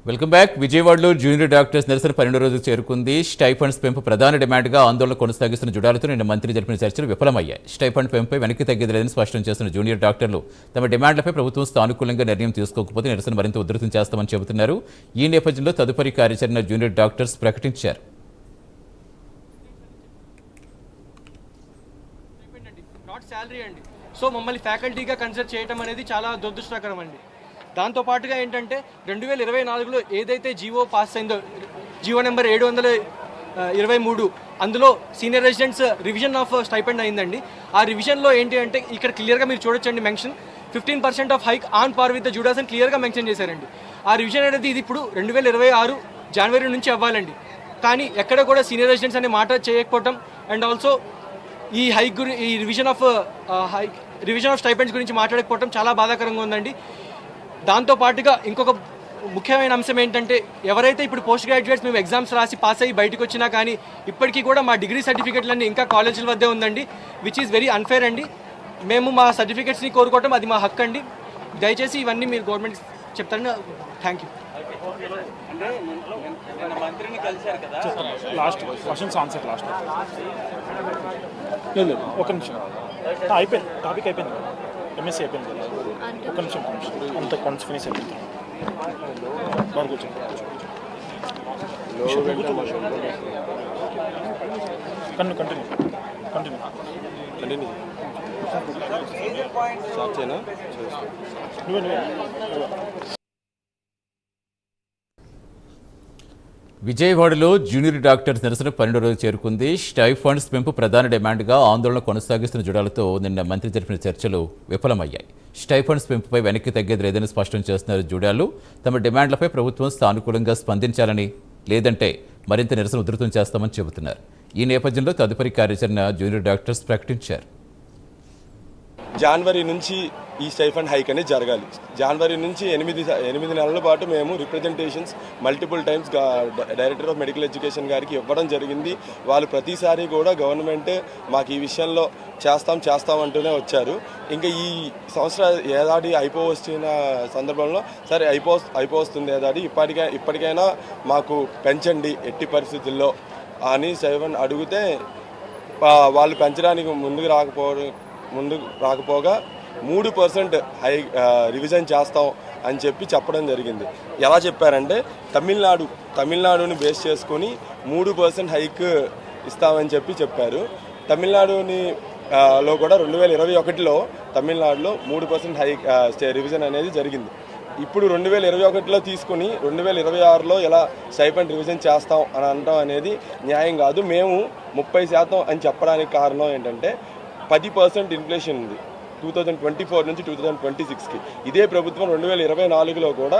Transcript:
Welcome back. విజయవాడలో junior doctors నిరసన 12 రోజుకు చేరుకుంది. స్టైఫండ్స్ పెంపు ప్రధాన డిమాండ్గా ఆందోళన కొనసాగిస్తున్న జుడాలతో నిన్న మంత్రి జరిపిన చర్చలు విఫలమయ్యాయి. స్టైఫండ్ పెంపై వెనక్కి తగ్గేది లేదని స్పష్టం చేస్తున్న జూనియర్ డాక్టర్లు తమ డిమాండ్లపై ప్రభుత్వం సానుకూలంగా నిర్ణయం తీసుకోకపోతే నిరసన మరింత ఉధృతం చేస్తామని చెబుతున్నారు. ఈ నేపథ్యంలో తదుపరి కార్యాచరణ జూనియర్ డాక్టర్స్ ప్రకటించారు. సో మమ్మల్ని ఫ్యాకల్టీగా కన్సిడర్ చేయడం అనేది చాలా దురదృష్టకరం అండి. దాంతోపాటుగా ఏంటంటే 2024లో ఏదైతే జీవో పాస్ అయిందో, జీవో నెంబర్ 723, అందులో senior residents revision of stipend అయిందండి. ఆ రివిజన్లో ఏంటి అంటే ఇక్కడ క్లియర్గా మీరు చూడొచ్చండి, mention 15% of hike on par with the Judas అని క్లియర్గా మెన్షన్ చేశారండి. ఆ రివిజన్ అనేది ఇది ఇప్పుడు 2026 జనవరి నుంచి అవ్వాలండి. కానీ ఎక్కడ కూడా సీనియర్ రెసిడెంట్స్ అనే మాట చేయకపోవటం అండ్ ఆల్సో ఈ హైక్ ఈ రివిజన్ ఆఫ్ స్టైపెండ్స్ గురించి మాట్లాడకపోవడం చాలా బాధాకరంగా ఉందండి. దాంతోపాటుగా ఇంకొక ముఖ్యమైన అంశం ఏంటంటే, ఎవరైతే ఇప్పుడు పోస్ట్ గ్రాడ్యుయేట్స్ మేము ఎగ్జామ్స్ రాసి పాస్ అయ్యి బయటకు వచ్చినా కానీ ఇప్పటికీ కూడా మా డిగ్రీ సర్టిఫికెట్లన్నీ ఇంకా కాలేజీల వద్దే ఉందండి, విచ్ ఈస్ వెరీ అన్ఫేర్ అండి. మేము మా సర్టిఫికెట్స్ని కోరుకోవటం అది మా హక్కు అండి. దయచేసి ఇవన్నీ మీరు గవర్నమెంట్ చెప్తారని thank you. Last questions answer last లేదు ఒక నిమిషం అయిపోయింది, టాపిక్ అయిపోయింది, ఎంఎస్సీ అయిపోయింది కదా, ఒక నిమిషం అంత కొంచెం ఫినిష్ అయిపోయింది. బాగా కూర్చోండి. కంటిన్యూ నువ్వే విజయవాడలో జూనియర్ డాక్టర్స్ నిరసన 12 రోజులు చేరుకుంది. స్టైఫండ్స్ పెంపు ప్రధాన డిమాండ్గా ఆందోళన కొనసాగిస్తున్న జుడాలతో నిన్న మంత్రి జరిపిన చర్చలు విఫలమయ్యాయి. స్టైఫండ్స్ పెంపుపై వెనక్కి తగ్గేది లేదని స్పష్టం చేస్తున్నారు జుడాలు. తమ డిమాండ్లపై ప్రభుత్వం సానుకూలంగా స్పందించాలని, లేదంటే మరింత నిరసన ఉధృతం చేస్తామని చెబుతున్నారు. ఈ నేపథ్యంలో తదుపరి కార్యాచరణ జూనియర్ డాక్టర్స్ ప్రకటించారు. జనవరి నుంచి ఈ స్టైఫండ్ హైక్ అనేది జరగాలి. జనవరి నుంచి 8 నెలల పాటు మేము representations multiple times director of medical education గారికి ఇవ్వడం జరిగింది. వాళ్ళు ప్రతిసారి కూడా గవర్నమెంట్ మాకు ఈ విషయంలో చేస్తాం అంటూనే వచ్చారు. ఇంకా ఈ సంవత్సరం ఏడాది అయిపోవస్తున్న సందర్భంలో సరే అయిపోవస్తుంది ఏడాది, ఇప్పటికైనా మాకు పెంచండి ఎట్టి పరిస్థితుల్లో అని స్టైఫండ్ అడిగితే వాళ్ళు పెంచడానికి ముందుకు రాకపోగా 3% హై రివిజన్ చేస్తాం అని చెప్పడం జరిగింది. ఎలా చెప్పారంటే తమిళనాడుని బేస్ చేసుకొని 3% హైక్ ఇస్తామని చెప్పారు. తమిళనాడుని లో కూడా 2021లో తమిళనాడులో 3% హైక్ రివిజన్ అనేది జరిగింది. ఇప్పుడు 2021లో తీసుకుని 2026లో ఎలా స్టైపెండ్ రివిజన్ చేస్తాం అని అనడం అనేది న్యాయం కాదు. మేము 30% అని చెప్పడానికి కారణం ఏంటంటే 10% ఇన్ఫ్లేషన్ ఉంది 2024 నుంచి 2026కి. ఇదే ప్రభుత్వం 2024లో కూడా